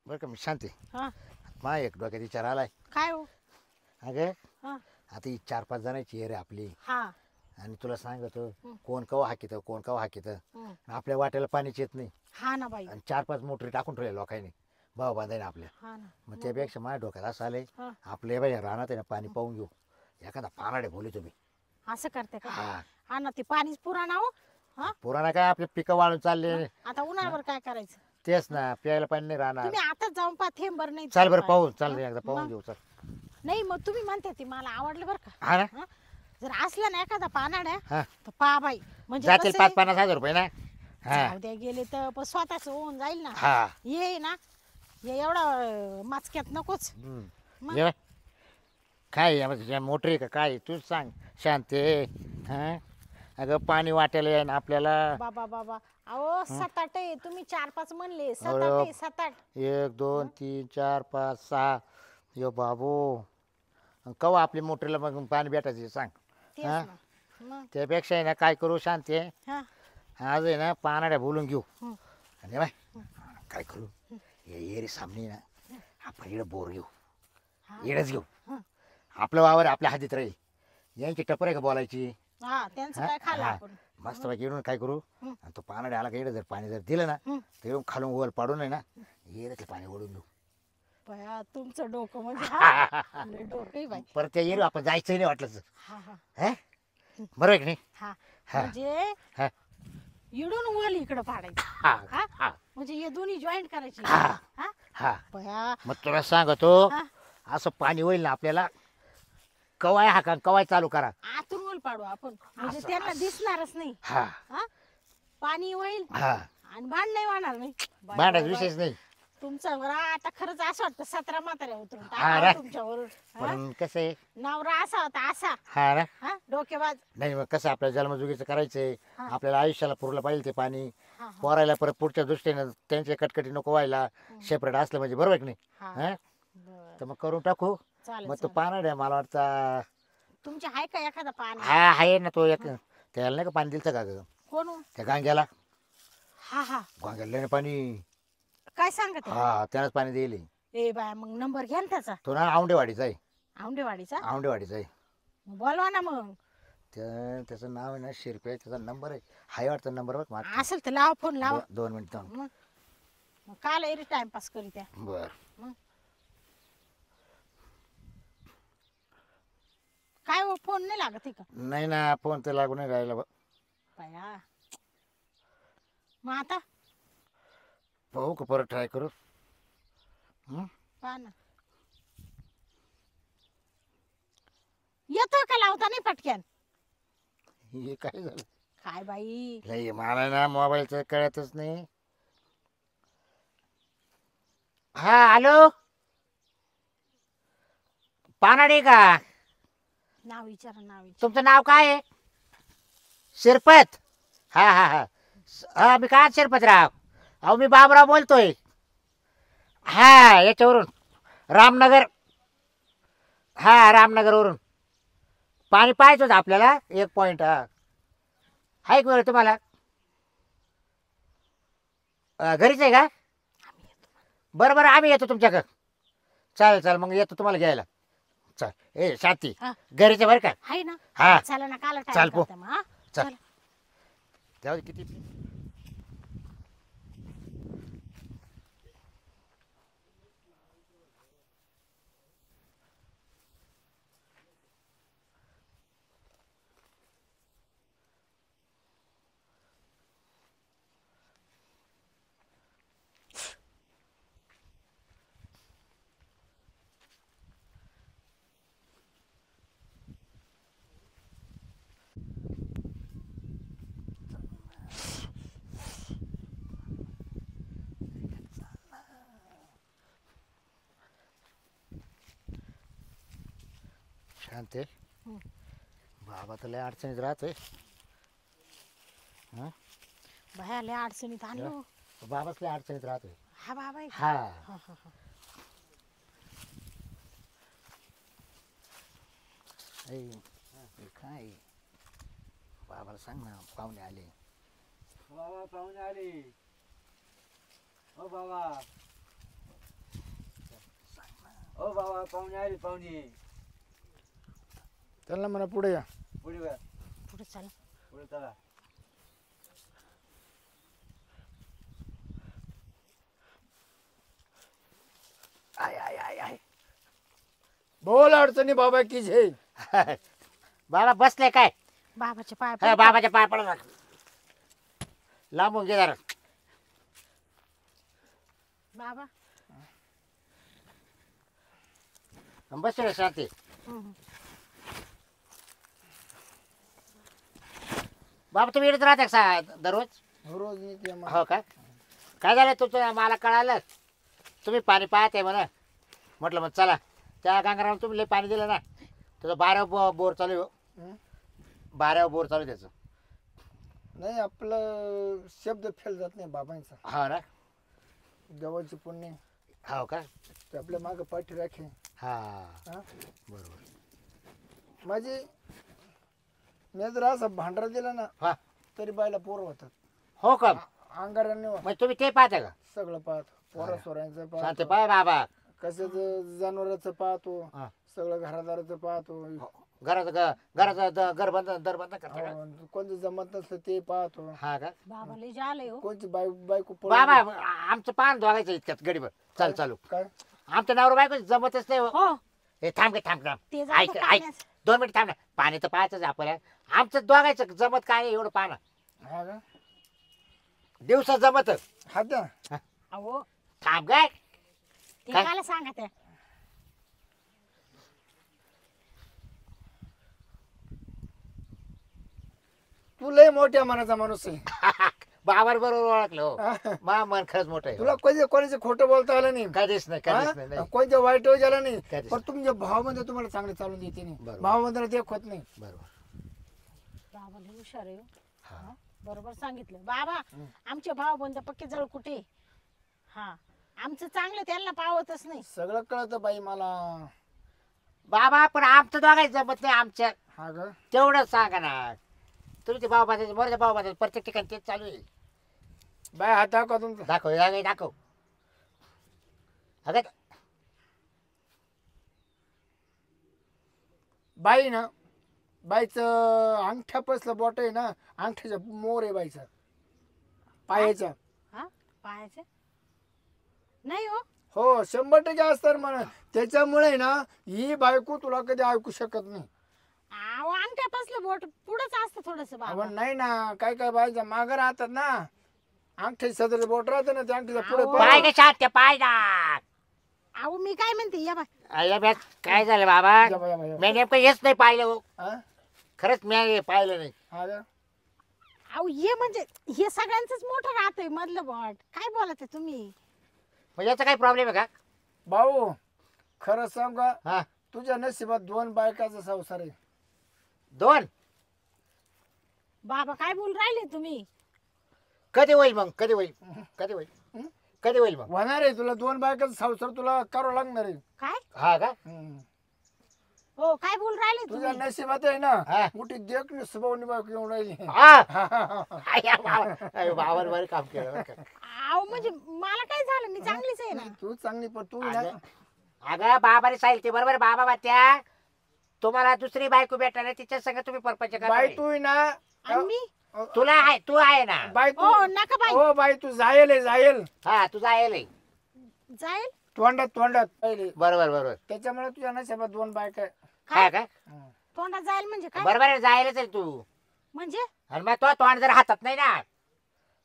बरं का मी शांती हा मा एक डोक्यात विचार आलाय. काय हो अगं हा आता ही 4-5 जणांची एअर आपली हा आणि तुला सांगतो हं, कोण कवा हाकीतं कोण कवा हाकीतं हं. आपल्या वाट्याला पाणीच येत नाही हा ना बाई आणि 4-5 मोटरी टाकून ठेवल्या लोकांनी भाव बांधायला आपल्या. हा ना मग मग त्यापेक्षा माझ्या डोक्यात असं आलंय हा आपले बाई राहणार आहे ना पाणी पाहून घेऊ एखादा पानाडे बोलू तुम्ही. असं करते का हा हा ना ते पाणीच पुराणा हो हा पुराणा काय आपले पिकं वाळून चालले. मग आता उन्हाळ्यावर काय करायचं तेच ना प्यायला पाणी नाही राहणार. तुम्ही आताच जाऊन पा थेंबर नाही चाल बरं पाणी पाहून चाल हं? एकदा पाहून मग घेऊ चल. नाही मग तुम्ही म्हणते ती मला आवडलं बरं का हा ना हं? जर असला ना एखादा पानाड्या हा तर पा बाई म्हणजे जातील कसं आहे, 5-50 हजार रुपये ना. हा जाऊ द्या गेले तर पण स्वतःच होऊन जाईल ना हा ये ना ये एवढा माचक्यात नकोच मग ये बाय. काय यामध्ये मोटर आहे का काय तूच सांग शांते. हा अगं पाणी वाटायला आहे ना आपल्याला. बाबा बाबा अहो 7-8 आहे तुम्ही 4-5 म्हणले 7-8 अरे आहे 7-8 1 2 3 4 5 6 यो बाबू कवा आपली मोटरीला मग पाणी भेटायचं सांग. तेच हा ना मग त्यापेक्षा आहे ना काय करू शांती हा आज आहे ना पानाड्या बोलून घेऊ हं, आणि बाय काय करू ये येरी सामने ना आपण इकडे बोर घेऊ हा इकडेच घेऊ. हं. आपलं वावर आपल्या हातीत राहील यांची टपर आहे का बोलायची. हा त्यांचं हा काय खाल्लं हा आपण मस्त पैकी इकडून काय करू हं. आणि तो पानाडे आला का इकडे जर पाणी जर दिलं ना हं. तर येऊन खालून ओल पाडून आहे ना येरे पाणी ओढून घेऊ. बया तुमचं डोकं म्हणजे हा लय डोकं आहे बाई परत त्या येरू आपण जायचंही नाही वाटलं हा हा हा बरोबर आहे की नाही. हा हा. म्हणजे हा इडून वर इकडं पाडायचं हा हा हा म्हणजे हे दोन्ही जॉईंट करायची हा हा हा बया मग तुला सांगतो हा असं पाणी होईल ना आपल्याला कवाय हाका कवाय चालू करा. आतून वर पाडू आपण म्हणजे असं- त्यांना असं. दिसणारच नाही हा हा पाणी होईल हा आणि भांड नाही वाहणार नाही बाय, भांडाच बाय, बाय. विशेष नाही. तुमचा बरं आता खरंच असं वाटतं 17 म्हाताऱ्या उतरून हा टाकावं रे. तुमच्यावरून हा? पण कसं आहे नवरा असा होता असा हा ना हा डोकेबाज नाही मग कसं आपल्या जन्मजुगीचं करायचंय हा. आपल्याला आयुष्याला पुरलं पाहिजे ते पाणी हा हा पोरायला परत पुढच्या दृष्टीने त्यांच्या कटकटी नको व्हायला सेपरेट असलं म्हणजे बरोबर आहे की नाही. हा हा बर तर मग करून टाकू. चालेल मग तो चालेल पानाड्या मला वाटतं तुमची आहे का एखादा पाणी हा आहे ना तो एक त्याला नाही का पाणी दिलं का ग कोण हो? त्या गांग्याला हा हा गांग्याला नाही ना पाणी. काय सांगते हा त्यानंच पाणी देईल. ए बाय मग नंबर घ्या ना त्याचा तो ना औंडेवाडीचा आहे. औंढेवाडीचा औंडेवाडीचा आहे. बोलवा ना मग त्याचं नाव आहे ना शिरपे त्याचा नंबर आहे हाय वाटतं नंबर बघ माझा. असेल तर लावा फोन लावा 2 मिनिटं मग मग काल एरी टाइमपास करी त्या बर मग काय हो फोन नाही लागत आहे का नाही ना फोन तर लागून नाही राहिला बा. बाया मग आता पाहू का परत ट्राय करू. हं? पहा ना येतो का लावता नाही पटक्यान हे काय झालं काय बाई नाही मला ना मोबाईलचं कळतच नाही. हा हॅलो पानाडी का नाव विचारा नाव विचारा तुमचं नाव काय आहे. शिरपत हा हा हा हा मी काय शिरपतराव अहो मी बाबराव बोलतोय. हा याच्यावरून रामनगर हा रामनगरवरून पाणी पाहायचं होतं आपल्याला 1 पॉईंट हा आहे का बरं तुम्हाला घरीच आहे का. बरं बरं आम्ही येतो तुमच्याकडं. चालेल चालेल मग येतो तुम्हाला घ्यायला. चल ए शांती हा घरीच आहे बरं का. आहे ना हा चला ना काल चाल टाइम पो. करते मग हा चल चला तेव्हा किती शांत आहे. हं. बाबा तर लय अडचणीत राहतोय. हां बाया लय अडचणीत आणलो बाबाच लय अडचणीत राहतोय. हा बाबा आहे का? हा हा हा हा ऐ, हे काय बाबाला सांग ना पाहुणे आले. बाबा पाहुणे आले. हो बाबा ओ बाबा पाहुणे आले पाहुणे त्यांना म्हणा पुढे या. पुढे वा, पुढे चला. पुढे चला. आय आय आय आय बोल अडचणी बाबा की झे. बाबा बसले काय बाबाचे पाय हा, पडू का? बाबाच्या पाय पडू नका. लांबून घे जरा. बाबा बसले शांती. हम्म. बाबा तुम्ही येत राहता का दररोज? रोज नीट या हो का? काय झालं तुमचं मला कळालं तुम्ही पाणी पाहते म्हणा. म्हटलं मग चला त्या गंगाराम तुम्ही लय पाणी दिलं ना. तुझं 12 बोर चालू आहे. हं? 12 बोर चालू आहे त्याचं. नाही आपलं शब्द फेल जात नाही बाबांचा. हो ना. देवाची पुण्य हो का? ते आपल्या मागं पाठी राखे. हा हा बरोबर. माझी मी जर असं भांडारा दिला ना हा तरी बायला पोरं होतात. हो का? अंगाराने मग तुम्ही ते पाहता का? सगळं पाहतो. पोरा सोरांचं शांती पाहतो, पाय बाबा. कशाचं जनावराचं पाहतो, हा. सगळं घरादाराचं पाहतो. घराचं घर बंद दर बंद करता का? कोणतं जमत नसलं ते पाहतो. हा का? बाबा लय झालंय हो. कोणची बायको बाबा आमचं पान धुवायचं इतक्यात गडीवर. चल चालू. काय आमचं नवरा बायको जमतच नाही हो. हो हे थांब थांब थांब. ते ऐक जातं ऐक पाण्यात. 2 मिनिट थांब ना. पाणी तर पाहायचंच आपल्याला. आमचं दोघायचं जमत काय नाही एवढं पाहणं. हा का दिवसा जमत. हा त्या अहो थांब काय ते काय? कायला सांगा त्या. तू लय मोठ्या मनाचा माणूस आहे. बाबर बरोबर ओळखलं हो. हा. मा मन खरंच मोठं आहे. तुला कोणाचे खोटं बोलता आलं नाही, कधीच नाही कधीच नाही, हा? नाही. कोणत्या वाईट गेला नाही. कधीच पण तुमच्या भावामध्ये तुम्हाला चांगले चालून देते नाही. बरोबर. भावामध्ये ते होत नाही. बरोबर. बाबा लय हुशार आहे हो. हा. हा, बरोबर सांगितलं बाबा. आमचे भाव बंद पक्के जळ कुठे. हा आमचं चांगलं त्यांना पावतच नाही. सगळं कळतं बाई मला. बाबा पण आमचं दोघायचं जमत नाही आमच्या. हा ग तेवढंच सांगा ना. तुम्ही ते भाऊ बाजाचे बरं भाऊ बाजाचे प्रत्येक ठिकाणी तेच चालू आहे. बाय हात दाखवा तुमचा. दाखव दाखव. अगं बाई ना बाईचं अंगठ्या पसलं बोट आहे ना, अंगठ्याच्या मोर आहे बाईचा पायाचा. हा पाहायचं नाही हो. हो 100% असतात म्हणा. त्याच्यामुळे ना ही बायको तुला कधी ऐकू शकत नाही. अहो अंगठ्यापासलं बोट पुढंच असतं थोडस बाबा. आपण नाही ना काय काय बाईच्या मागं राहतात ना, अंगठ्याची सदर बोट राहते ना त्या अंगठ्याच्या पुढे अहो. पाय कशा त्या पाय ना. अहो मी काय म्हणते या बा. अरे बॅस काय झालं बाबा. मी नेमकं हेच नाही पाहिलं हो. खरंच मी हे पाहिलं नाही. अहो हे म्हणजे हे सगळ्यांचंच मोठं राहतंय मधलं बोट. काय बोलत आहे तुम्ही. मग याचा काही प्रॉब्लेम आहे का? भाऊ खरं सांग का, हा तुझ्या नशिबात 2 बायकाचा संसार आहे. 2 बाबा काय बोल राहिले तुम्ही. कधी होईल मग? कधी होईल? कधी होईल? कधी होईल मग? होणार आहे तुला 2 बायकाचा संसार तुला करावं लागणार आहे. काय हा का? हो काय बोल राहिले तुझ्या तुम्ही. नशिबात आहे हा. ना मोठी देखणी स्वभावनी बायको येऊन राहिली. बाबर बरं काम केलं बरं का. अहो म्हणजे मला काय झालं मी चांगलीच आहे ना. तू चांगली पण तू ना अगं बाबाने सांगितले बरोबर आहे. बाबा त्या तुम्हाला दुसरी बायको भेटणार आहे, तिच्या संग तुम्ही परपंच करा. बाई तू ना आणि मी तुला आहे तू आहे ना. बाई तू हो नका बाई. हो बाई तू जायल आहे जायल. हा तुझा आहे. जाईल. तोंडात तोंडात पहिले. बरोबर बरोबर. त्याच्यामुळे तुझ्या नशिबात 2 बायका आहे. काय का? तोंडात जाईल म्हणजे काय. बरोबर आहे जायलाच आहे तू. म्हणजे आणि मग तो तोंड जर हातात नाही ना,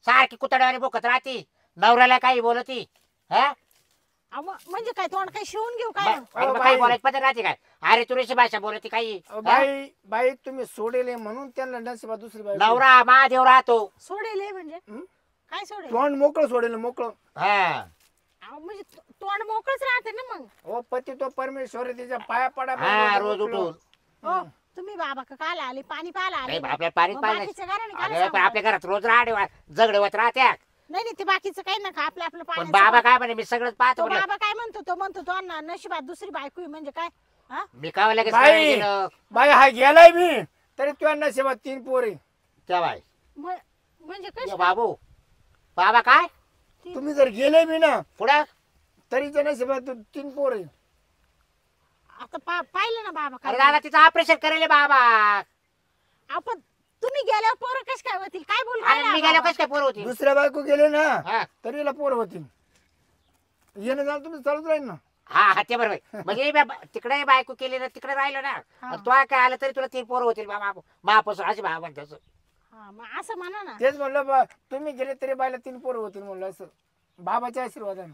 सारखी कुतड्याने बोकत राहती, नवऱ्याला काही बोलती. हा अहो, म्हणजे काय तोंड काय शिवून घेऊ काय. आणि मग काही बोलायची पद्धत राहते काय? अरे तुरीची भाषा बोलती काही. हा? बाई बाई तुम्ही सोडेले म्हणून त्यांना नशिबात दुसरी बाई. नवरा महादेव राहतो. सोडेल म्हणजे हं? काय सोडेल. तोंड मोकळं सोडेल मोकळं. हा अहो म्हणजे तोंड मोकळच राहते ना मग. हो पती तो परमेश्वर आहे, त्याच्या पाया पडा. हा रोज उठून. हो तुम्ही बाबा का काल आले पाणी पाहायला आले. नाही आपल्या पाणीच मग पाहिजे. बाकीच्या घराने काय अगं पण सांगू? आपल्या घरात रोज झगडवत राहत्या. नाही नाही ते बाकीचं काही नका आपलं आपलं पण पाण्याचं बाबा पाणी. काय म्हणे मी सगळंच पाहतो तो म्हणे. बाबा काय म्हणतो तो म्हणतो तो ना नशिबात दुसरी बायको आहे म्हणजे काय. हा मी काय लगेच बाई करायला गेलो. बाई हा गेलाय मी तरी तुझ्या नशिबात 3 पोरी. त्या बाई म्हणजे ये कशी बाबू बाबा काय तुम्ही जर गेले मी ना पुढं तरी त्या नशिबात 3 पोरी. आता पाहिलं ना बाबा अरे काय दादा तिचं ऑपरेशन करेल बाबा. आपण तुम्ही गेल्यावर पोरं कस काय होतील काय बोल अरे मी गेलो कसं काय पोर होती. दुसऱ्या बायको गेले ना हा तरी याला पोर होतील. येणं जाणं तुम्ही चालूच राहील ना. हा ते बरोबर म्हणजे तिकडे बायको केली ना तिकडे राहिलो ना हा. आणि तो काय आलं तरी तुला 3 पोरं होतील बाबा महापासून अशी बाबा म्हणते असं. हा मग असं म्हणा ना. तेच म्हणलं तुम्ही गेले तरी बायला 3 पोर होतील म्हणलं असं बाबाच्या आशीर्वादाने.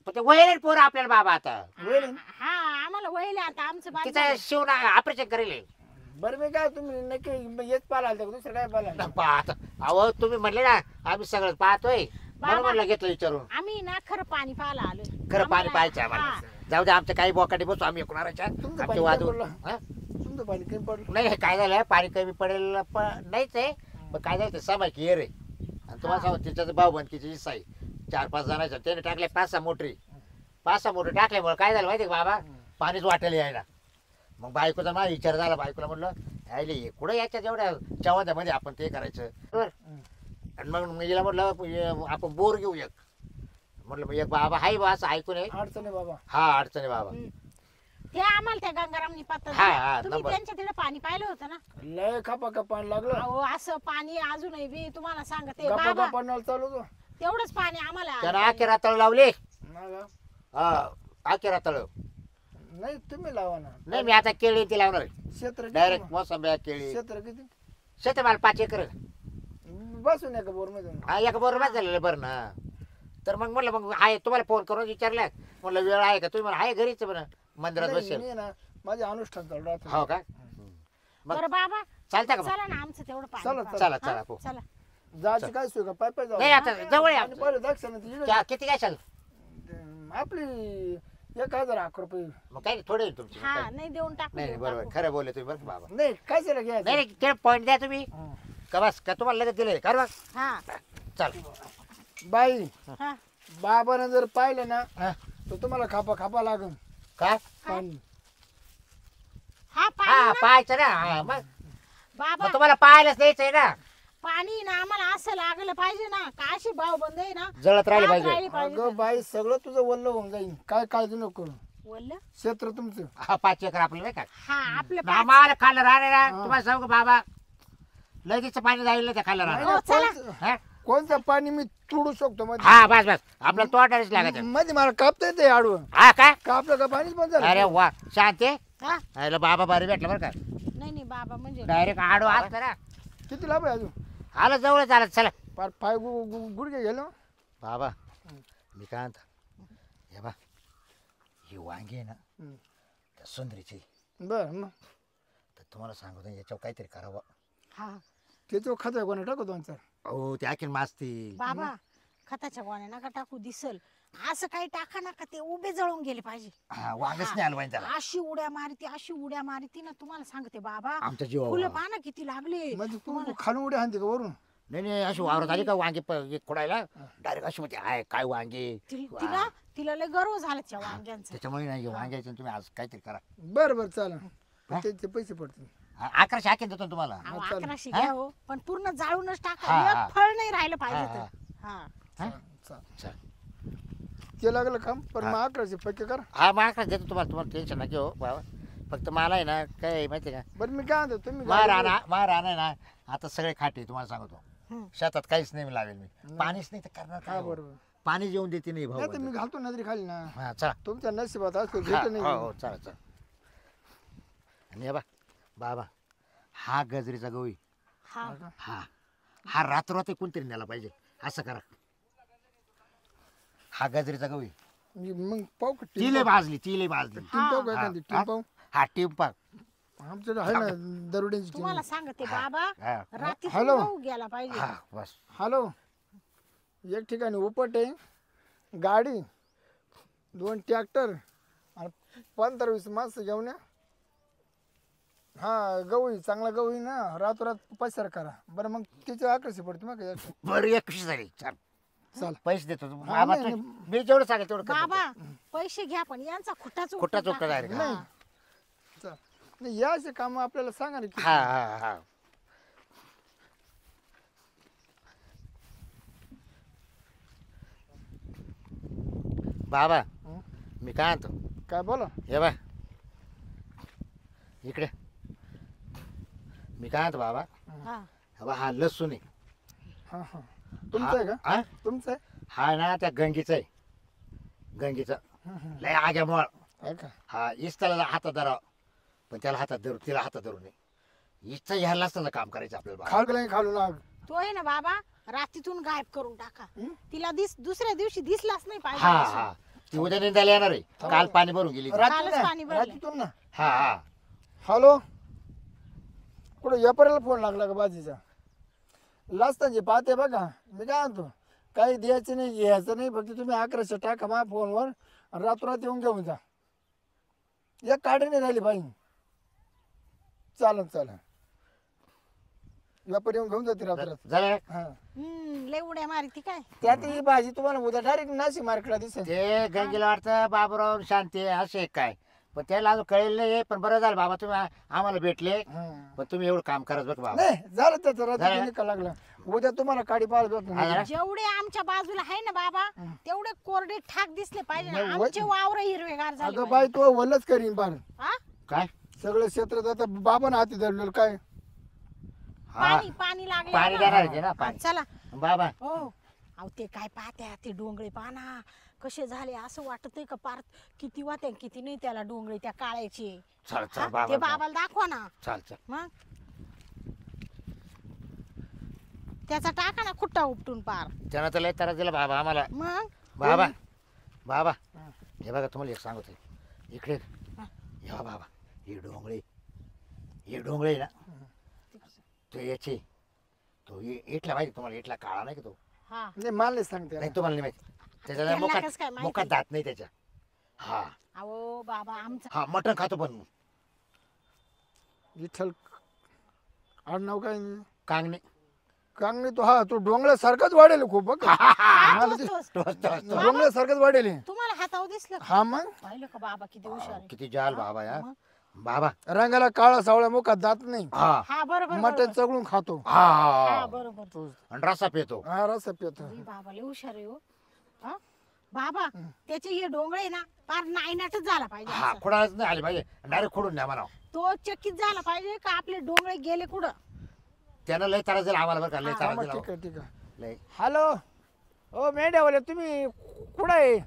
पण ते वैर पोरं आपल्याला बाबा आता. होईल ना? हा आम्हाला वहिले आता आमचं बाळ तिचं झालं. शिवण ऑपरेशन करेल. बरं मी काय तुम्ही नक्की हेच पाहिलं का दुसरं काय पाहिलं? पाहत अहो तुम्ही म्हणले ना आम्ही सगळं पाहतोय म्हणून म्हणलं घेतलं विचारून. आम्ही ना खरं पाणी पाहायला आलोय. खरं पाणी आम्हाला- पाहायचं आम्हाला. हा. जाऊ दे आमचं काही बोकाटी बसू आम्ही एकूणाच्या तुमचं आमचे पाणी वादू काय पडलं? हा? तुमचं पाणी काही पडलं नाही काय झालं पाणी कमी पडेल पण नाहीच आहे पण काय झालं ते समायची येर आहे आणि तुम्हाला सांगू तिच्याचं भाऊ बनकीची हिस्सा आहे 4-5 जणांचा त्याने टाकले 5-6 मोटरी 5-6 मोटरी टाकल्यामुळे काय झालं माहिती का बाबा पाणीच वाटेल यायला. मग बायकोचा माझा विचार झाला बायकोला म्हणलं यायले कुठं यायच्या जेवढ्या चवाद्यामध्ये आपण ते करायचं बरं. आणि मग मी म्हटलं आपण बोर घेऊ एक म्हटलं मग एक बाबा हाय बा असं ऐकून आहे. अडचण आहे बाबा. हा अडचण आहे बाबा. ते आम्हाला त्या गंगारामनी पत्ता हा, दिला. हा, तुम्ही नंबर. त्यांच्या तिथे पाणी पाहिलं होतं ना. लय खापा पाणी लागलं. अहो असं पाणी अजूनही बी तुम्हाला सांगते गप्पा बाबा गप्पा नळ चालू होतो. तेवढंच पाणी आम्हाला त्यानं आखे रातळ लावले. नाही का? हा आखे रातळ नाही तुम्ही लावा ना. नाही मी आता केळी ती लावणार क्षेत्र किती डायरेक्ट मग? मोसंब्या केळी क्षेत्र किती? शेत मला 5 एकर. बसून एका बोर मध्ये. हा एक बरोबर झालेलं बरं ना. तर मग म्हटलं मग आहे तुम्हाला फोन करून विचारलं म्हटलं वेळ आहे का तुम्ही म्हणा आहे घरीच म्हणा मंदिरात नाही, बसेल. मी ना माझे अनुष्ठान चालू राहतं. हो का मग बरं बाबा चालतं का मग? चला ना आमचं तेवढं पाणी चला, पाहा. चला, हा? चला, हो. चला जायची काय सोय का पाय जाऊ. नाही आता जवळ आहे आणि आमचं. पहिलं दक्षिण किती काय चाल आपली 1011 रुपये. मग काय नाही, थोडे येईल तुमचे मग हा काय. नाही देऊन टाकू नाही देऊन बरोबर टाकू. खरं बोलले तुम्ही बरं का बाबा. नाही काय झालं घ्यायचं. नाही नाही ते पॉईंट द्या तुम्ही हं. का बस का तुम्हाला लगेच दिले कर बघ हा चल. बाई हा बाबानं जर पाहिलं ना हा. तर तुम्हाला खापा लागन काय पाणी. हा पाणी हा ना. पाहायचं ना हा, मग बाबा मग तुम्हाला पाहायलाच द्यायचंय ना पाणी ना आम्हाला असं लागलं पाहिजे ना का अशी भाव बंद आहे ना जळत राहिले राहत पाहिजे. राहिली पाहिजे अगं बाई सगळं तुझं वल्ल होऊन जाईल काय काळजी नको करू. बोललं क्षेत्र तुमचं. हा 5 एकर आपलं नाही का हा आपलं आम्हाला खाल्लं राहणार हा. तुम्हाला सांगू का बाबा लगेच पाणी जाईल ना त्या खाल्लं नाही राहणार ना, चला. कोणचं- कोणचं पाणी मी तोडू शकतो मध्ये. हा बस बस आपल्याला तोडायलाच लागायचं. मध्ये मला कापता येते आडवं. हा काय कापलं का पाणीच बंद अरे झालं. वा शांती हा अरे बाबा बारी भेटला बरं का नाही नाही बाबा म्हणजे डायरेक्ट आडो असतं ना किती लाभ आहे अजून. आलं जवळ चालत चला पाय पाय गुडघे गेलो. बाबा मी काय म्हणतो हे बा ही वांगी आहे ना हं. त्या सुंदरीची बर मग तर तुम्हाला सांगतो याच्यावर काहीतरी करावं. हा त्याच्यावर खाता कोणा टाकू 2-4. हो ते आणखीन मासतील. बाबा खताच्या गोण्या नका टाकू दिसल असं काही टाका नका ते उभे जळून गेले पाहिजे. हा वांगच नाही आलं पाहिजे त्याला अशी उड्या मारती ना तुम्हाला सांगते बाबा आमच्या जीवा फुलं पाना किती लागले म्हणजे तू खालून उड्या हाणते का वरून. नाही नाही अशी वावरत आली का वांगे खोडायला डायरेक्ट अशी म्हणते आहे काय वांगे तिला तिला लय गर्व झाला त्या वांग्यांचा. त्याच्यामुळे नाही वांग्याचे तुम्ही आज काहीतरी करा. बरं चालेल हा? त्याचे पैसे पडतील. 1100 हाकेन देतो ना तुम्हाला. अहो, चालेल. 1100 हा? घ्या हो पण पूर्ण जाळूनच हा, टाका हा. एक फळ नाही राहिलं हा, पाहिजे तर हा हा? चालेल. चल. ते लागलं काम पण मग 1100 पैके कर. हा मग 1100 देतो तुम्हाला टेन्शन नका घेऊ बाबा. फक्त मला आहे ना काय आहे माहिती आहे का बरं मी काय म्हणतो तुम्ही मार आहे ना आता सगळे खाटे तुम्हाला सांगतो हं. शेतात काहीच नाही लावेल मी पाणीच नाही तर करणार हा काय हो? बरोबर. पाणी जेवून देते नाही नाही तर भाऊ मी घालतो नजरी खाली ना. हा चला तुमच्या नशिबात असतो हा, भेट हो नाही. हो चला चला आणि हे बा बाबा हा गजरीचा गवई हा हा हा रात्र कोणतरी न्यायला पाहिजे असं करा. हा गजरीचा गवई मग पाहू का तिले भाजली टीम हा. पाहू का एखादी टीम पाहू. हा टिंपा आमच्याकडे आहे ना दरोड्यांची टीम. तुम्हाला सांगते बाबा हा रात्री हॅलो. गेला पाहिजे हा बस हॅलो एक ठिकाणी उपट आहे गाडी 2 ट्रॅक्टर आणि 15-20 माणसं घेऊन या. हा गवळी चांगला गवळी ना रातोरात पसार करा. बरं मग तिचे 1100 पडते मग काय. बरं 100 झाली चल चाल पैसे देतो हा, बाबा नाही, मी जेवढं सांगेल तेवढं करतो. बाबा पैसे घ्या पण यांचा खुटाच खुटा चुकता direct. नाही चाल नाही या असे काम आपल्याला सांगा ना हा हा हा बाबा हं? मी काय आणतो काय बोला. हे बा इकडे मी काय म्हणतो बाबा हा बाबा हा लसूण आहे हा हा तुमचं आहे का हा? तुमचं आहे हा ना त्या गंगीचा आहे गंगीचा लय आग्या मळ आहे का हा इस्ताला हातात धराव पण त्याला हातात धरू तिला हातात धरू नये इच्छा ह्याला असताना काम करायचं आपल्याला बाबा. खाल नाही खालू लाग तो आहे ना बाबा रात्रीतून गायब करून टाका तिला दुसऱ्या दिवशी दिसलाच नाही पाहिजे हा लसूण. हा ती उद्या निंदायला येणार आहे काल पाणी भरून गेली ती. कालच पाणी भरलंय. रात्रीतून ना हा हा हॅलो कुठं व्यापाऱ्याला फोन लागला का बाजीचा लाजताची पाहते बघा मी काय म्हणतो काही द्यायचं नाही घ्यायचं नाही फक्त तुम्ही 1100 टाका माझ्या फोनवर आणि रातोरात येऊन घेऊन जा एक काढी नाही राहिली पाहिजे चालन चालन व्यापारी येऊन घेऊन जाते रातोरात झालं हा लय उड्या मारी ती काय त्यात ही भाजी तुम्हाला उद्या डायरेक्ट नाशिक मार्केटला दिसेल ते गंगेला वाटतं बाबूराव शांती असे काय पण त्याला अजून कळेल नाही पण बरं झालं बाबा तुम्ही आम्हाला भेटले हा. पण तुम्ही एवढं काम करत बघ बाबा नाही झालं त्याचं झालं? रात्री निकाल लागला उद्या तुम्हाला काडी पाळत होत हा ना? जेवढे आमच्या बाजूला आहे ना बाबा तेवढे कोरडे ठाक दिसले पाहिजे ना. नाही, आमचे वावर हिरवेगार झाले अगं पाहिजे. बाई तो वल्लच करीन पार हा? काय सगळं क्षेत्रात आता बाबानं हाती धरलेलं काय हा पाणी लागले पाणी देणार आहे ते ना पाणी चला बाबा हो अहो ते काय पाहत्या ते डोंगळे पाना कसे झाले असं वाटतंय का पार किती वाट्या किती नाही त्याला डोंगळे त्या काळ्याचे चल चल हा? ते बाबा बाबाला दाखवा ना चल चल मग त्याचा टाका ना खुट्टा उपटून पार त्यानं तर लय त्रास दिला बाबा आम्हाला मग बाबा बाबा हे बघा तुम्हाला एक सांगत आहे इकडे हे बघा बाबा हे डोंगळे ना तो याचे तो इटला माहिती तुम्हाला इटला काळा नाही का तो हा नाही मला नाही सांगते नाही तुम्हाला नाही माहिती त्याच्या त्यांना मुखात कसं काय माहिती? मुखात दात नाही त्याच्या हा अहो बाबा आमचा हा मटण खातो पण विठ्ठल आडनाव काय कांगणे कांगणे तो हा तो डोंगळ्यासारखाच वाढेल खूप बघ मला तोच, ते तोच. टोच टोच टोच. डोंगळ्यासारखंच वाढेल हे. तुम्हाला हातावर दिसलं का? हा मग पाहिलं का बाबा किती हुशार आहे किती जाल बाबा या मग? बाबा रंगाला काळा सावळ्या मुखात दात नाही हा हा बरोबर मटण चगळून खातो हा हा हा बरोबर आणि रसा पितो हा रस पितो अरे बाबा लय हुशार आहे हो हा? बाबा त्याचे हे डोंगळे ना फार नायनाटच झाला पाहिजे हा असं. खोडाच नाही आली पाहिजे डायरेक्ट खोडून द्या म्हणा तो चकित झाला पाहिजे का आपले डोंगळे गेले कुठं त्यानं लय त्रास दिला आम्हाला बरं का लय हा, त्रास मग दिला ठीक आहे ठीक आहे लय हॅलो ओ मेंढ्यावाले तुम्ही कुठं आहे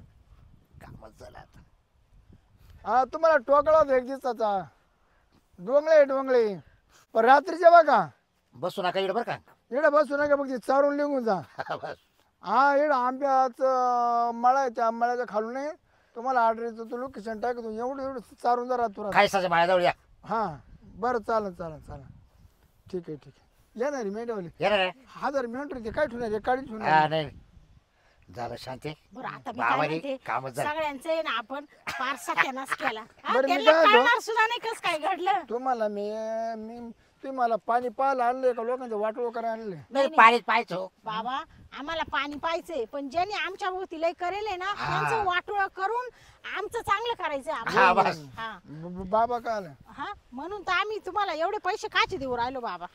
कामच झालं आता हा तुम्हाला टोकळा होता एक दिवसाचा डोंगळे डोंगळे पण रात्रीच्या बघा बसू नका इकडे बरं का इकडे बसू नका बघ चारून लिहून जा बस हा इकडं आंब्याचं मळा आहे त्या मळ्याच्या खालून नाही तुम्हाला ऑर्डर येतो तो लोकेशन टाकतो एवढं एवढं चारून जरा तुला खायसाच्या माझ्याजवळ या हा बरं चालेल चालेल चालेल ठीक आहे ठीक आहे येणार मेंढ्यावाले येणार आहे? 1000 मिनिट ते काय ठेवणार आहे काढी हा ठेवणार नाही झालं शांती बरं आता मी काय बाबाने म्हणते कामच झालं सगळ्यांचं आहे ना आपण फार सत्यानाश केला हा, बरं, मी त्यांना काय म्हणतो? कळणार सुद्धा नाही कस काय घडलं तुम्हाला मी तुम्ही मला पाणी पाहायला आणलंय का लोकांचं वाटोळ करायला आणले नाही पाणीच पाहायचो बाबा आम्हाला पाणी पाहिजे पण ज्यांनी आमच्या भोवती लय करेल ना त्यांचं वाटोळ करून आमचं चांगलं करायचं हा बस हा बाबा काय आलं हा म्हणून तर आम्ही तुम्हाला एवढे पैसे काचे देऊ राहिलो बाबा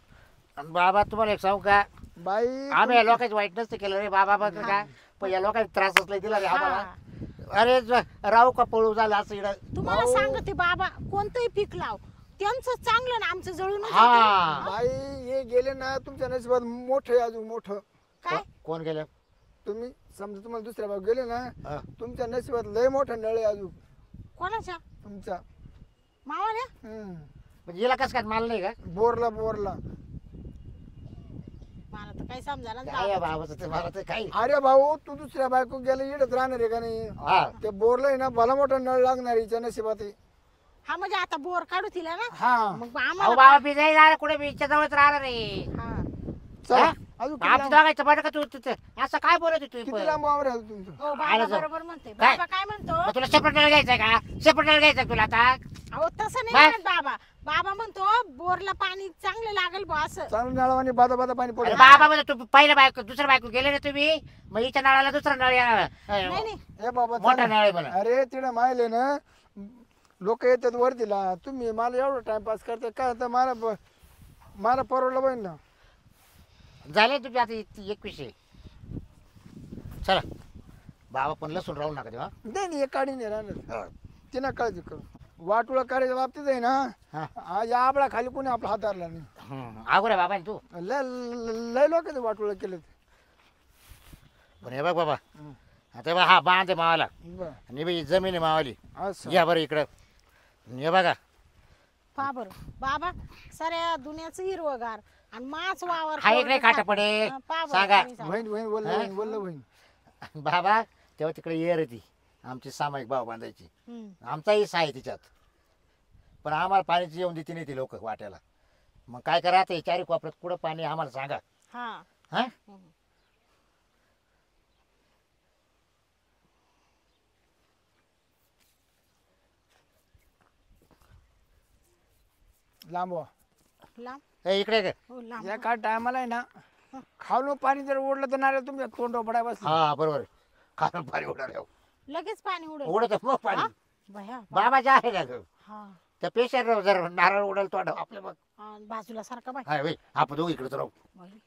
आणि बाबा तुम्हाला एक सांगू का बाई आम्ही या लोकांचं वाईट नसतं केलं रे बाबा बघ का पण या लोकांनी त्रासच लय दिला रे आम्हाला अरे राहू का पळू झालं असं इकडं तुम्हाला सांगते बाबा कोणतंही पीक लाव त्यांचं चांगलं ना आमचं जळून हा बाई हे गेले ना तुमच्या नशिबात मोठं आहे अजून मोठं काय कोण गेलं तुम्ही समजा तुम्हाला दुसऱ्या भाग गेले ना हा. तुमच्या नशिबात लय मोठा नळ आहे अजून कोणाच्या तुमचा मावाल्या म्हणजे हिला कसं काय माल नाही का बोरला बोरला मला तर काही समजायला काय या बाबाचं ते मला ते काही अरे भाऊ तू दुसऱ्या बायको गेला इडत राहणार आहे का नाही हा ते बोरला आहे ना भला मोठा नळ लागणार हिच्या नशिबात आहे. हा म्हणजे आता बोर काढू तिला ना हा मग अहो आम्हाला बाबा मी नाही राहणार कुठे मी इच्छा जवळच राहणार रे हा. चला हा? अजून किती आमचं लांब- दोघांचं बरं का तू तिथं असं काय बोलत होती किती लांब वावर आहे तुमचं हो आलं बाबा जाऊ. बरोबर म्हणते काय? बाबा काय म्हणतो मग तुला सेपरेट नळ घ्यायचंय का सेपरेट नळ घ्यायचं तुला आता अहो तसं नाही काय? म्हणत बाबा बाबा म्हणतो बोरला पाणी चांगलं लागेल बा असं चांगलं नळावानी बादा बादा पाणी अरे पडेल बाबा म्हणजे तू पहिल्या बायको दुसऱ्या बायको गेले ना तुम्ही मग हिच्या नळाला दुसरा नळ येणार नाही नाही हे बाबा मोठा चला. नळ आहे म्हणा अरे तिकडे माहिले ना लोक येतात वरतीला तुम्ही मला एवढं टाइमपास करता काय तर मला परवडलं पाहिजे ना झाले तुम्ही आता 21 चला बाबा पण लसूण राहू नका तेव्हा नाही नाही एक काढी नाही राहणार तिनं काळजी करू वाटोळा करायच्या बाबतीत आहे ना हा. आज आपला खाली कोणी आपला हात धरला नाही अगोर आहे बाबा तू लय लय लोक वाटोळा केलं पण हे बघ बाबा आता बा हा बांध आहे मावाला बरं आणि बाई जमीन आहे मावाली असं या बरं इकडं हे बघा पा बरं बाबा साऱ्या दुनियाचं हिरवगार आणि माच वावर हा एक नाही काटा पडे हा, पहा बरं, सांगा तुम्ही सांगा. वहीन वहीन वल्ल हा? वहीन वल्ल वहीन बाबा तेव्हा तिकडे येर होती आमची सामायिक भाव बांधायची हम्म. आमचाही आहे तिच्यात पण आम्हाला पाण्याची येऊन देते नाही ती लोक वाट्याला मग काय करा आता चारी कोपऱ्यात कुठं पाणी आम्हाला सांगा हा हा हम्म. लांब व्हा. लांब ए, इकडे ये. हो लांब या काय टायमाला आहे ना खाऊन पाणी जर ओढलं तर नारळ तुमच्या तोंड पडाय बस हा बरोबर कारण पाणी उडालं लगेच पाणी उडेल उडत मग पाणी भया बाबाच्या आहे ना ग हा त्या पेशंट जर नारळ उडाल तो आपल्या मग आणि बाजूला सारखा बाई हा बाई आपण दोघं इकडे राहू बाई.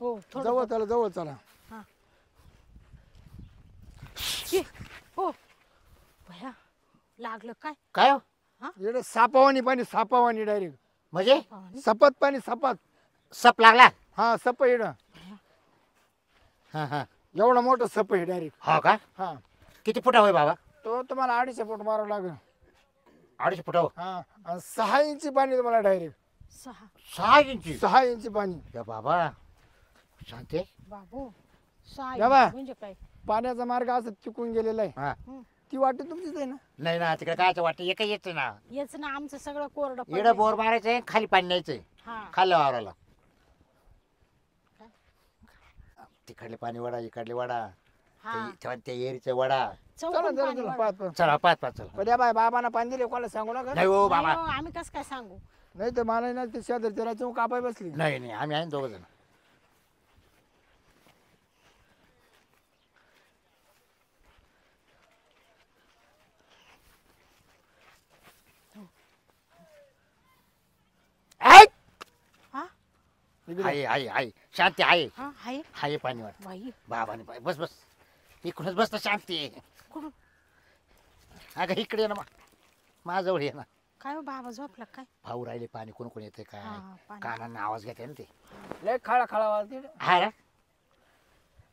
हो थोडं जवळ चला जवळ चला हा ये, हो भया लागलं काय काय हो? इकडे सापावानी पाणी सापावानी डायरेक्ट म्हणजे पाणी? सपत पाणी सपात सप लागला हा सप इड हा हा एवढं मोठं सप आहे डायरेक्ट हो का हा किती फुटा होय बाबा तो तुम्हाला 250 फूट मारावं लागेल 250 फुटा हो हा आणि 6 इंची पाणी तुम्हाला डायरेक्ट सहा 6 इंची 6 इंची पाणी या बाबा शांती बाबू सहा या बा. इंच म्हणजे काय पाण्याचा मार्ग असं तिकून गेलेला आहे हा ती वाटी तुमचीच आहे ना नाही ना तिकडे कायचं वाटतं एकच येते ना याच ना आमचं सगळं कोरडं इकडं पडलंय. बोर मारायचंय खाली पाणी न्यायचंय हा खाल्ल्या वावराला तिकडले पाणी वडा इकडले वडा हा त्या एरीचा वडा चौकोन चला चला पाणी चला वाढ. पाच पाच चला पाच पाच चला पण या बाय बाबांना पाणी दिले कोणाला सांगू नका नाही हो बाबा नाही हो, आम्ही कसं काय सांगू नाही तर मला ना ते शेजारी त्याला कापाय बसली नाही नाही आम्ही आहे दोघ जण हा इकडे आहे आहे आहे शांती आहे हा हाय आहे पाणी वाट बाई बाबाने पाय बस बस इकडूनच बस ना शांती आहे कुठून अगं इकडे ये ना माझ्याजवळ ये ना काय हो बाबा झोपला काय भाऊ राहिले पाणी कोण कोण येते काय हा, पाणी. कानांना आवाज घेते ना ते लय खाळा खाळा वाजते हा रे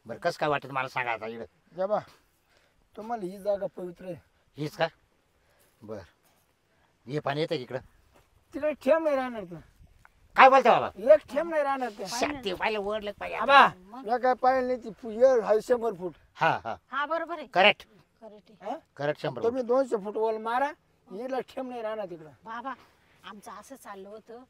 बरं कसं काय वाटत मला सांगा आता इकडं या बा तुम्हाला ही जागा पवित्र आहे हीच का बर हे पाणी येतं का इकडं तिकडे ठेम नाही राहणार तर काय बोलतो बाबा एक ठेम नाही राहणार ते शांती पाहिलं वडलं पाहिजे आबा मग? या काय पाहिलं नाही ती फुयर 100 फूट हा हा हा बरोबर आहे करेक्ट करेक्ट आहे. हा? करेक्ट 100 तुम्ही 200 फूट वॉल मारा हिला ठेम नाही राहणार तिकडं बाबा आमचं असं चाललं होतं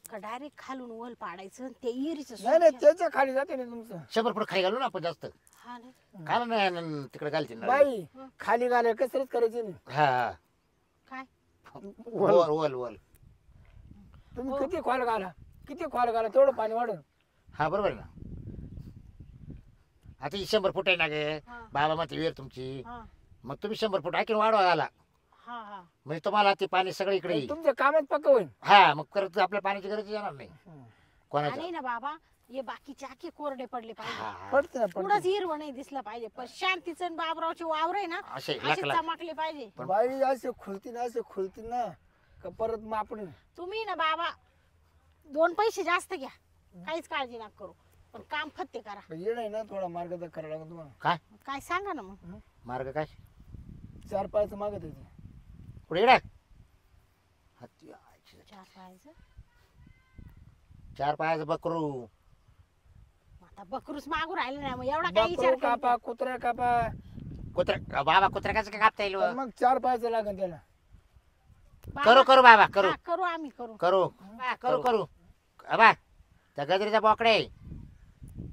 का डायरेक्ट खालून वल पाडायचं आणि ते इरीच नाही नाही त्याच्या खाली जाते ना तुमचं 100 फूट खाली घालू ना आपण जास्त हा नाही काय नाही तिकडे घालते ना बाई खाली घालाय कसरत करायची नाही हा हा काय वल वल वल तुम्ही किती खोल घाला किती खोल घाला तेवढं पाणी वाढून हा बरोबर आहे ना आता ही 100 फूट आहे ना गे हा. बाबा मग विहीर तुमची हा मग तुम्ही 100 फूट ऐकून वाढवा घाला हा हा म्हणजे तुम्हाला ते पाणी सगळं इकडे येईल तुमचं कामच पक्क होईल हा मग परत आपल्या पाण्याची गरज येणार नाही कोणाचं नाही ना बाबा हे बाकीचे आखे कोरडे पडले हा, पाहिजे हा. पडते ना पुढंच पडते हिरव नाही दिसलं पाहिजे पण शांतीचं आणि बाबरावचे वावर आहे ना असे असे लाख लाख चमकले पाहिजे बाई असे खुलती ना का परत मग आपण तुम्ही ना बाबा 2 पैसे जास्त घ्या काहीच काळजी नका करू पण काम फत्ते करा येड आहे ना थोडा मार्ग तर करावा लागेल तुम्हाला काय काय सांगा ना मग मार्ग काय 4-5 मागत आहे ते. कुठे इकडे हत्ती आईची. 4 पायाचं 4 पायाचं बकरू आता बकरूच मागू राहिले ना मग एवढा काय विचार बकरू कापा कुत्रा कापा कुत्रा बाबा कुत्रा कसं काय कापता येईल पण मग 4 पायचं लागेल त्याला करू करू बाबा करू करू आम्ही करू करू करू करू बा त्या गजरीचा बोकडे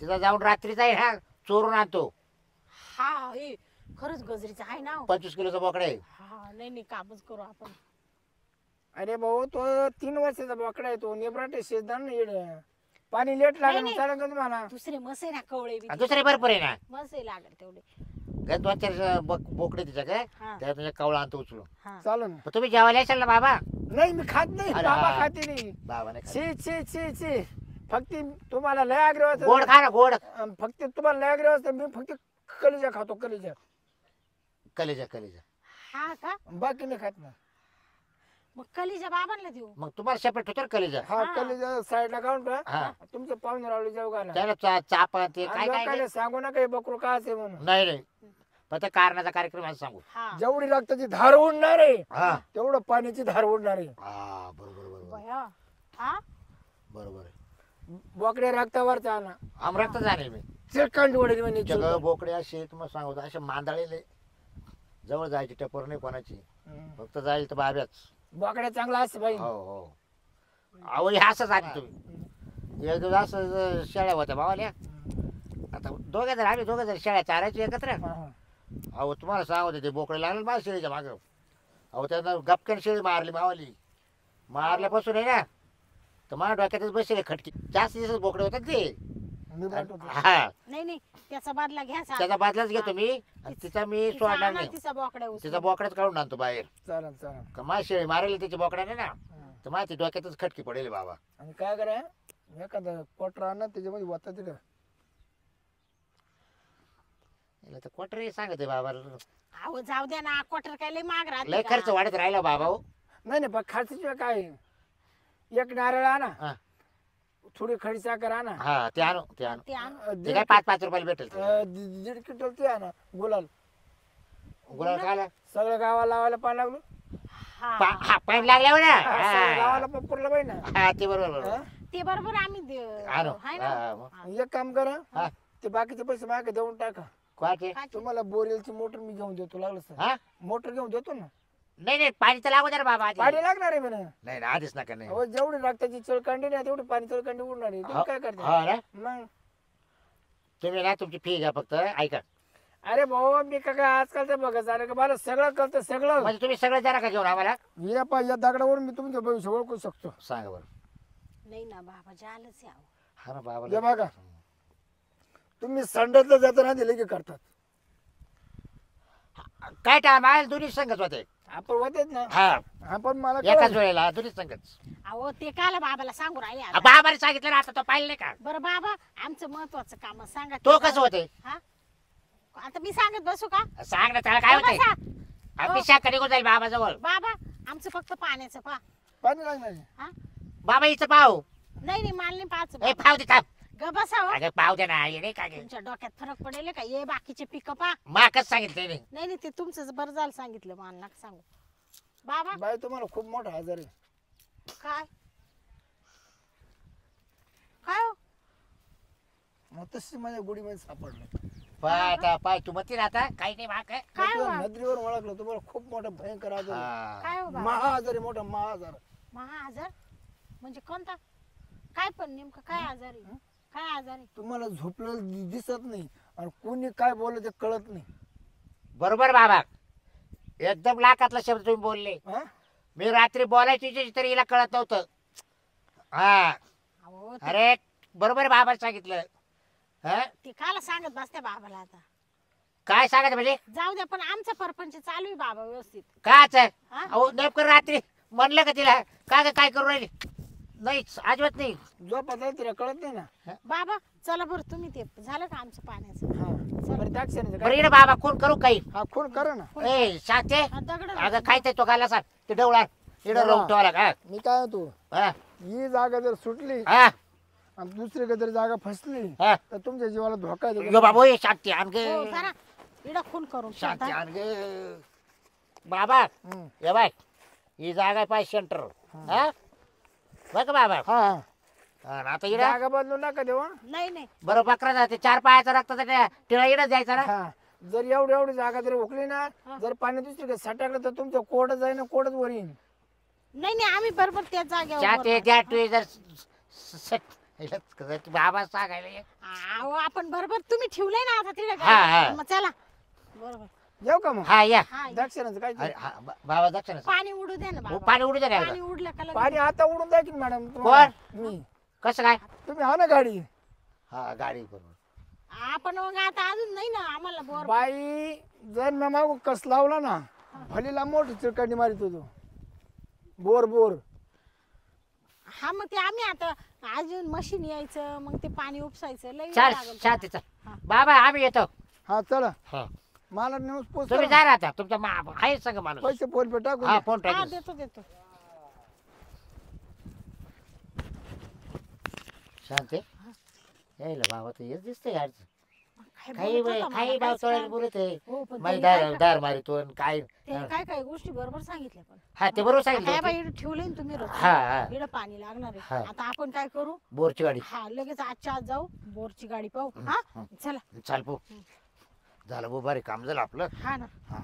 तिथं जाऊन रात्री जाईल हा चोरून आणतो हा हे खरंच गजरीचं आहे ना हो. 25 किलोचा बोकडे हा नाही कामच करू आपण अरे भाऊ तो 3 वर्षाचा बोकडा आहे तो नेबराटे शेजदार ना येड पाणी लेट लागेल नाही, चालेल का तुम्हाला दुसरे मसे ना कवळे बी दुसरे भरपूर आहे ना मसे लागल तेवढे गण 2-4 बोकडे तिच्या काय हा त्यात म्हणजे कवळा आणतो उचलून हा चालेल ना. मग तुम्ही जेवायला येशाल ना बाबा नाही मी खात नाही अरे बाबा हा. खाते नाही बाबाने खाल्लं. ची ची ची ची फक्त तुम्हाला लय आग्रह गोड होतं. खा ना गोड फक्त तुम्हाला लय आग्रह असतं मी फक्त कलिजा खातो कलिजा कलेजा कलेजा. हा का बाकी नाही खात ना. मग कलीच्या बाबांना देऊ. मग तुम्हाला सेपरेट होतं ना कलेजा. हा कलेजा साईडला काढून हा. ठेवा. तुमचं पाहुणे रावले जाऊ घाला. त्याला चापा ते काय काय लोकांना सांगू नका हे बकरू का असे म्हणून. नाही नाही फक्त कारणाचा कार्यक्रम आहे सांगू. हा जेवढी रक्ताची धार उडणार आहे हा तेवढं पाण्याची धार उडणार आहे. हा बरोबर बरोबर बया. हा बरोबर आहे. बोकड्या रक्तावरचा आणा. आमरक्त झाले मी. चिरकांडी उडेल म्हणे जग बोकडे असे तुम्हाला सांगतो असे मांदाळेले जवळ जायची टपर नाही कोणाची. फक्त जाईल तर बाब्याच. बोकड्या चांगला असं पाहिजे. हो हो अहो हे असंच आले तुम्ही. एक दिवस असं शेळ्या होत्या भावाल्या. आता दोघे जर आम्ही दोघे जर शेळ्या चारायची एकत्र. अहो तुम्हाला सांगतो ते बोकडे लागले माझ्या शेळीच्या मागं. अहो त्यांना गपक्यान शेळी मारली मावाली. मारल्यापासून आहे ना तर माझ्या डोक्यातच बसले खटकी. जास्त दिवस बोकडे होतात ते. मी पाठवतो. हा नाही त्याचा बदला घ्यायचा. त्याचा बदलाच घेतो मी आणि तिचा मी सोडणार नाही. तिचा बोकड्या तिचा बोकड्याच काढून आणतो बाहेर. चालेल चालेल. का माझी शेळी मारेल त्याच्या बोकड्याने ना तर माझ्या डोक्यातच खटकी पडेल बाबा. आणि काय करा एखादा पोटरा आणा त्याच्यामध्ये वता तिथं. याला तर क्वार्टर सांगते बाबा. अहो जाऊ द्या ना क्वार्टर काय लय महाग लय राहते खर्च का? वाढत राहिला बाबा हो. नाही पण खायचं काय आहे? एक नारळ आणा हा. थोडी खडी साखर आणा. हा ते आणू ते आणू. ते आणू. ते काय 5-5 रुपयाला भेटेल ते. 1.5 क्विंटल ते आणा गुलाल. गुलाब खायला सगळ्या गावाला लावायला पाणी लागलो. हा हा पाणी लागल्यावर ना सगळ्या हा. गावाला पुरलं पाहिजे ना. हा ते बरोबर हा? ते बरोबर आम्ही आणू. हाय हा, ना. मग. हा. एक काम करा हा. ते बाकीचे पैसे मागे देऊन टाका. काय ते? काय ते? तुम्हाला बोरेलची मोटर मी घेऊन देतो लागलं सर. हा मोटर घेऊन देतो ना. नाही नाही पाणी तर लागू दे रे बाबा आधी. पाणी लागणार आहे म्हणा. नाही नाही आधीच नका नाही. अहो जेवढी रक्ताची चळकांडी ना तेवढी पाणी चळकांडी उडणार आहे. तुम्ही काय करता हा ना मग? तुम्ही ना तुमची फी घ्या फक्त ऐका. अरे भाऊ मी का आजकालचं बघा झालं का मला सगळं कळतं सगळं. म्हणजे तुम्ही सगळं जरा का घेऊन आम्हाला या दगडावर मी तुमचं भविष्य ओळखू शकतो. सांगा बरं. नाही ना बाबा झालंच यावं. हा ना बाबा. हे बघा तुम्ही संडासला जाताना दिले की करतात. काय टाइम आहे दोन्ही संघच होते. आपण होतेच ना. हा आपण मला एकाच कळलं. वेळेला दोन्ही संघच. अहो ते काला बाबाला सांगू राहिले आता. बाबाने सांगितलं ना आता तो पाहिलं नाही का. बरं बाबा आमचं महत्वाचं काम आहे, सांगा तो ते कसं होते हा आता मी सांगत बसू का? सांग ना त्याला काय होतंय. बसा. आपली शाखा निघून जाईल बाबा जवळ. बाबा आमचं फक्त पाण्याचं पा. पाणी लागणार आहे. हा बाबा हिचं पाहू. नाही माल नाही पाच ए पाव दे थांब. ग बसावं. अगं पाव दे ना ये नाही का गे. तुमच्या डोक्यात फरक पडेल का? ये बाकीचे पिक पा. माकच सांगितलं नाही. नाही ते तुमचं बरं झालं सांगितलं मला नका सांगू. बाबा बाई तुम्हाला खूप मोठा आजार आहे. काय काय हो? मग तशी माझ्या गुडीमध्ये सापडलं. पाय आता पाय तू म्हणते ना आता काही नाही माक. काय हो बाबा? नदीवर ओळखलं तुम्हाला खूप मोठा भयंकर आजार आहे. हा. काय हो बाबा? महाआजार आहे मोठा महाआजार. महाआजार म्हणजे कोणता? काय पण नेमकं काय आजार आहे? काय आजार आहे? तुम्हाला झोपलेलं दिसत नाही आणि कोणी काय बोललं ते कळत नाही. बरोबर बाबा एकदम लाखातला शब्द तुम्ही बोलले. हा? मी रात्री बोलायची तरी हिला कळत नव्हतं. हा अहो अरे बरोबर बाबा सांगितलं. हा ते काला सांगत बसत्या बाबाला आता. काय सांगायचं म्हणजे जाऊ द्या पण आमचा परपंच चालू आहे बाबा व्यवस्थित. काच हा? अहो नेमकं रात्री म्हणलं का तिला काय काय करू राहिली. नाही अजिबात नाही. झोपात तिला कळत नाही ना. बाबा चला बरं तुम्ही ते झालं का आमचं पाण्याचं? हा बरं त्या क्षणी बरं इकडे बाबा कोण करू काही. हा फोन करा ना. ए शांते हा, दगड अगं काय ते तो घाला सांग ते डवळा इकडे राहून ठेवाला का. मी काय होतो हा ही जागा जर सुटली हा आणि दुसरीकडे जर जागा फसली हा तर तुमच्या जीवाला धोका आहे. यो बाबा ये शांती आण गे. हो जरा इडं खून करून शांती ठेवता. आण गे. बाबा हम्म. ये बाय ही जागा आहे पाय सेंटर. हा बघ बाबा हा हा. हा, आणि आता इकडे जागा बदलू नका देवा. नाही बरं बकरा जाते 4 पायाचा रक्ताचा टिळा इकडे जायचा ना. हा जर एवढी जागा जर उकली ना हा. जर पाणी दुसरीकडे सटाकलं तर तुमचं कोडच आहे ना कोडच वर येईल. नाही आम्ही बरोबर त्या जागेवर शांती बरोबर. द्या तू जर बाबा सांगायला ये. अहो आपण बरोबर तुम्ही ठेवलंय ना आता तिकडे हा, हा. मग चला बरोबर. येऊ का मग हा या हा दक्षिणाचं काय अरे, हा, बाबा दक्षिण पाणी उडू दे ना बाबा. पाणी उडू दे ना पाणी एकदा. उडलं का लगेच? पाणी आता उडून जाय की मॅडम मी कसं काय. तुम्ही हा ना गाडी. हा गाडी बरोबर. आपण मग आता अजून नाही ना आम्हाला बोर. बाई जर मी मागू कस लावला ना भलीला मोठी चिरकांडी मारित होतो. बोर बोर हा मग ते आम्ही आता अजून मशीन यायचं मग ते पाणी उपसायचं लई वेळ चाल लागेल शांती त्याला. चल हा. बाबा आम्ही येतो. हा चला हा मला नेऊन पोच तुम्ही जा ना आता तुमचा आहे सगळं माणूस पैसे फोन पे टाकून हा दे. फोन हा टाक देतो देतो. शांत यायला बाबा तर हेच दिसतंय यार काय काही बोलत होता, काही मला बाब काहीच चोळायला कळलं बोलत आहे हो, पण माझी त्यांनी काय दार मारितो आणि काय त्याने काय काय गोष्टी बरोबर सांगितल्या पण हा ते बरोबर काय सांगितलं बाई ठेवले ना तुम्ही हा हा इकडे पाणी लागणार हा. आहे. आता आपण काय करू बोरची गाडी हा लगेच आजच्या आज जाऊ बोरची गाडी पाहू हा चला चाल पो झालं भाऊ बरे काम झालं आपलं हा ना हा